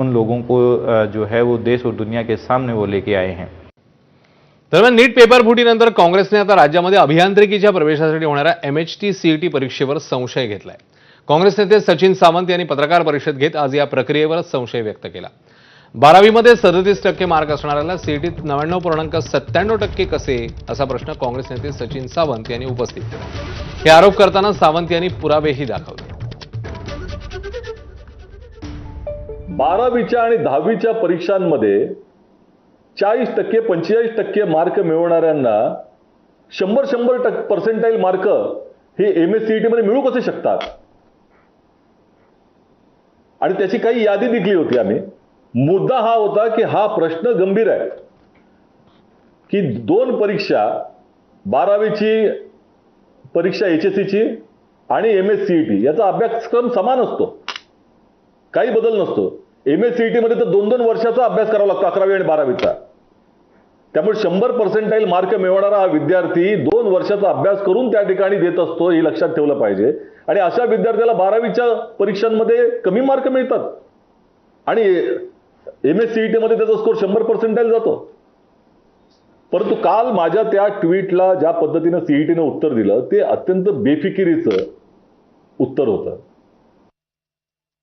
उन लोगों को जो है वो देश और दुनिया के सामने वो लेके आए हैं। दरम्यान नीट पेपर फुटीनंतर काँग्रेसने आता राज्यामध्ये अभियांत्रिकीच्या प्रवेशासाठी होणाऱ्या MHT CET परीक्षेवर संशय घेतलाय। काँग्रेस नेते सचिन सावंत यांनी पत्रकार परिषद घेत आज या प्रक्रियेवर संशय व्यक्त केला। 12वी मध्ये 37% मार्क असणाऱ्याला CETत 99.97% कसे असा प्रश्न काँग्रेस नेते सचिन सावंत यांनी उपस्थित केला। हे आरोप करताना सावंत यांनी पुरावेही दाखवले। 12वीच्या आणि 10वीच्या परीक्षांमध्ये 40% 45% मार्क मिळवणाऱ्यांना 100% पर्सेंटाईल मार्क हे MSCET मध्ये मिळू कसे शकतात? आणि त्याची काही यादी दिली होती आम्ही। मुद्दा हा होता की हा प्रश्न गंभीर आहे की दोन परीक्षा 12वीची परीक्षा HSCची आणि MSCET याचा अभ्यासक्रम समान असतो, काही बदल नसतो। MSCET मध्ये तर 2-2 वर्षाचा अभ्यास करावा लागतो 11वी आणि 12वीचा। त्यामुळे 100% मार्क मिळवणारा हा विद्यार्थी 2 वर्षाचा अभ्यास करून त्या ठिकाणी देत असतो, हे लक्षात ठेवलं पाहिजे। आणि अशा विद्यार्थ्याला 12वीच्या परीक्षांमध्ये कमी मार्क मिळतात आणि MSCET मध्ये त्याचा स्कोर 100% जातो। परंतु काल माझ्या त्या ट्विटला ज्या पद्धतीने CETने उत्तर दिलं ते अत्यंत बेफिकिरीचं उत्तर होतं।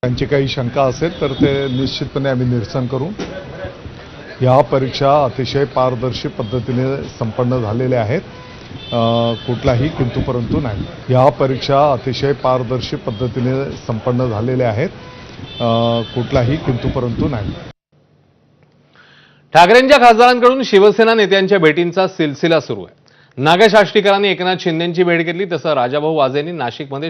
त्यांची काही शंका असेल तर ते निश्चितपणे आम्ही निरसन करू। या परीक्षा अतिशय पारदर्शी पद्धतीने संपन्न झालेल्या आहेत, कुठलाही किंतु परंतु नाही। या परीक्षा अतिशय पारदर्शी पद्धतीने संपन्न झालेल्या आहेत, कुठलाही किंतु परंतु नाही। ठाकरेंच्या खासदारांकडून शिवसेना नेत्यांच्या भेटींचा सिलसिला सुरू आहे। नागेश आष्टीकरांनी एकनाथ शिंदेंची भेट घेतली, तसं राजाभाऊ वाजेंनी नाशिकमध्ये